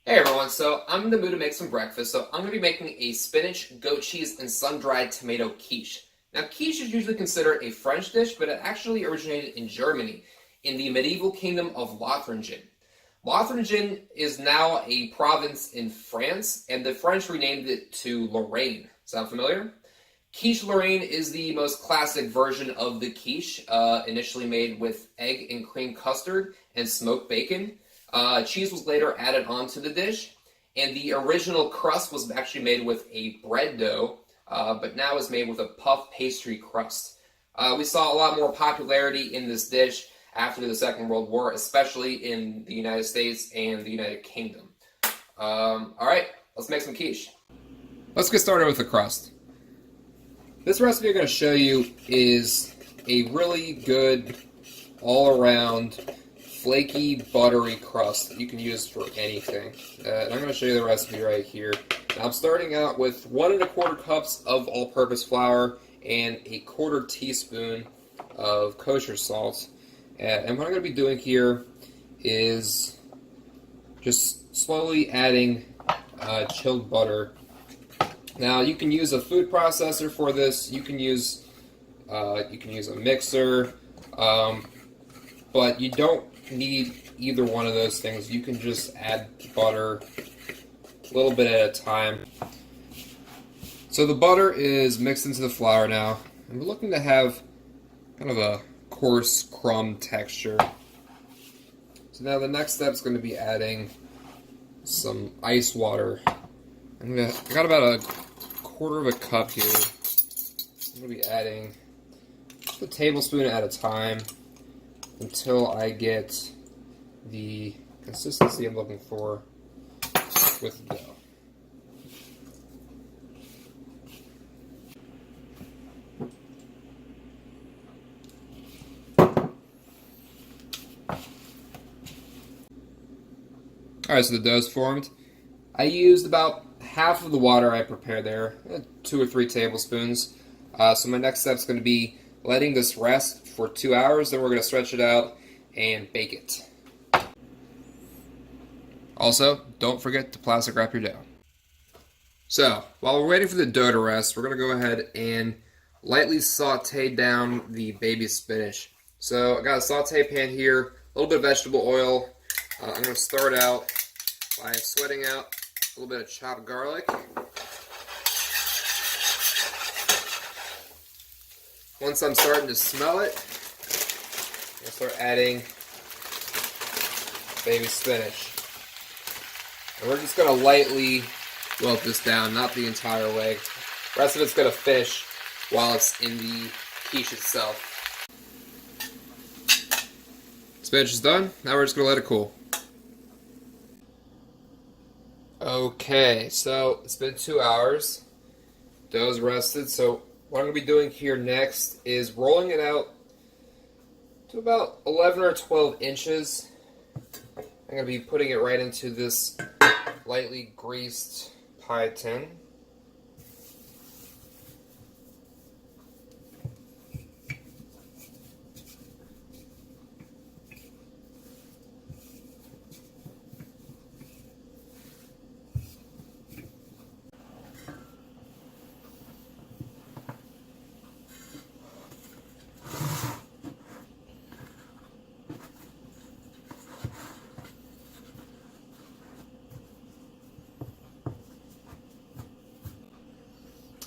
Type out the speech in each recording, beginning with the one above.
Hey everyone, so I'm in the mood to make some breakfast, so I'm going to be making a spinach, goat cheese, and sun-dried tomato quiche. Now quiche is usually considered a French dish, but it actually originated in Germany, in the medieval kingdom of Lothringen. Lothringen is now a province in France, and the French renamed it to Lorraine. Sound familiar? Quiche Lorraine is the most classic version of the quiche, initially made with egg and cream custard and smoked bacon. Cheese was later added onto the dish, and the original crust was actually made with a bread dough, but now is made with a puff pastry crust. We saw a lot more popularity in this dish after the Second World War, especially in the United States and the United Kingdom. Alright, let's make some quiche. Let's get started with the crust. This recipe I'm going to show you is a really good all-around flaky, buttery crust that you can use for anything. And I'm going to show you the recipe right here. Now, I'm starting out with 1 1/4 cups of all-purpose flour and a 1/4 teaspoon of kosher salt. And what I'm going to be doing here is just slowly adding chilled butter. Now, you can use a food processor for this. You can use a mixer, but you don't need either one of those things. You can just add butter a little bit at a time. So the butter is mixed into the flour now. I'm looking to have kind of a coarse crumb texture. So now the next step is going to be adding some ice water. I got about a 1/4 cup here. I'm going to be adding a tablespoon at a time until I get the consistency I'm looking for with the dough. Alright, so the dough's formed. I used about half of the water I prepared there, 2 or 3 tablespoons. So my next step is going to be letting this rest for 2 hours, then we're going to stretch it out and bake it. Also, don't forget to plastic wrap your dough. So, while we're waiting for the dough to rest, we're going to go ahead and lightly saute down the baby spinach. So, I got a saute pan here, a little bit of vegetable oil. I'm going to start out by sweating out a little bit of chopped garlic. Once I'm starting to smell it, I'll start adding baby spinach. And we're just going to lightly wilt this down, not the entire way. The rest of it's going to finish while it's in the quiche itself. Spinach is done. Now we're just going to let it cool. Okay, so it's been 2 hours. Dough's rested, so what I'm going to be doing here next is rolling it out to about 11 or 12 inches. I'm going to be putting it right into this lightly greased pie tin.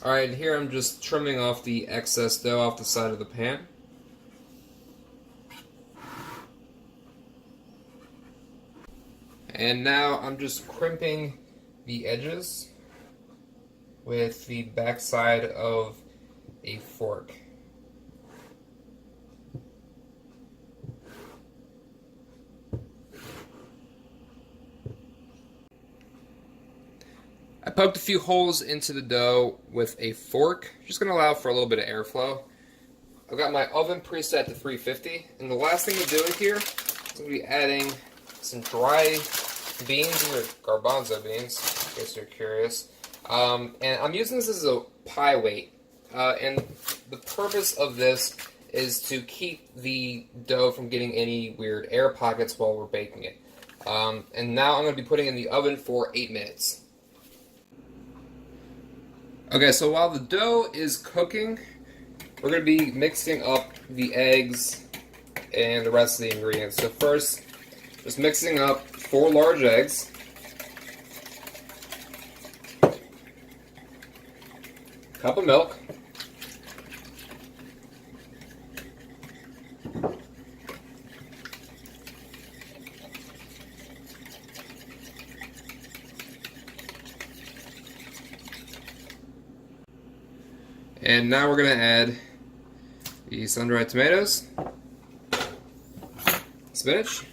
Alright, and here I'm just trimming off the excess dough off the side of the pan. And now I'm just crimping the edges with the back side of a fork. I poked a few holes into the dough with a fork, just going to allow for a little bit of airflow. I've got my oven preset to 350, and the last thing we're doing here is going to be adding some dry beans, or garbanzo beans, in case you're curious. And I'm using this as a pie weight, and the purpose of this is to keep the dough from getting any weird air pockets while we're baking it. And now I'm going to be putting it in the oven for 8 minutes. Okay, so while the dough is cooking, we're going to be mixing up the eggs and the rest of the ingredients. So first, just mixing up 4 large eggs, cup of milk, and now we're going to add the sun-dried tomatoes, spinach,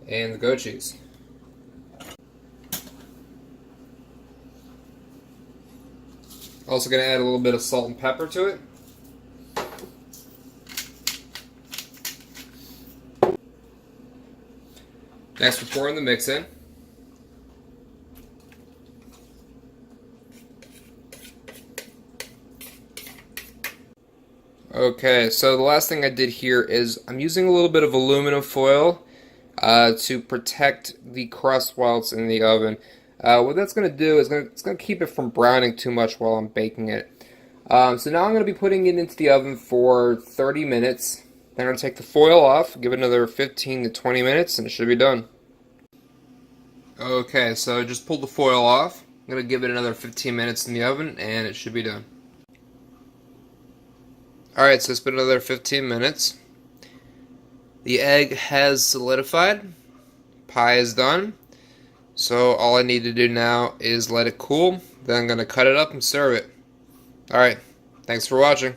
and the goat cheese. Also going to add a little bit of salt and pepper to it. Next, we're pouring the mix in. Okay, so the last thing I did here is I'm using a little bit of aluminum foil to protect the crust while it's in the oven. What that's going to do is it's going to keep it from browning too much while I'm baking it. So now I'm going to be putting it into the oven for 30 minutes. Then I'm going to take the foil off, give it another 15 to 20 minutes, and it should be done. Okay, so just pulled the foil off. I'm going to give it another 15 minutes in the oven, and it should be done. Alright, so it's been another 15 minutes. The egg has solidified. Pie is done. So all I need to do now is let it cool. Then I'm going to cut it up and serve it. Alright, thanks for watching.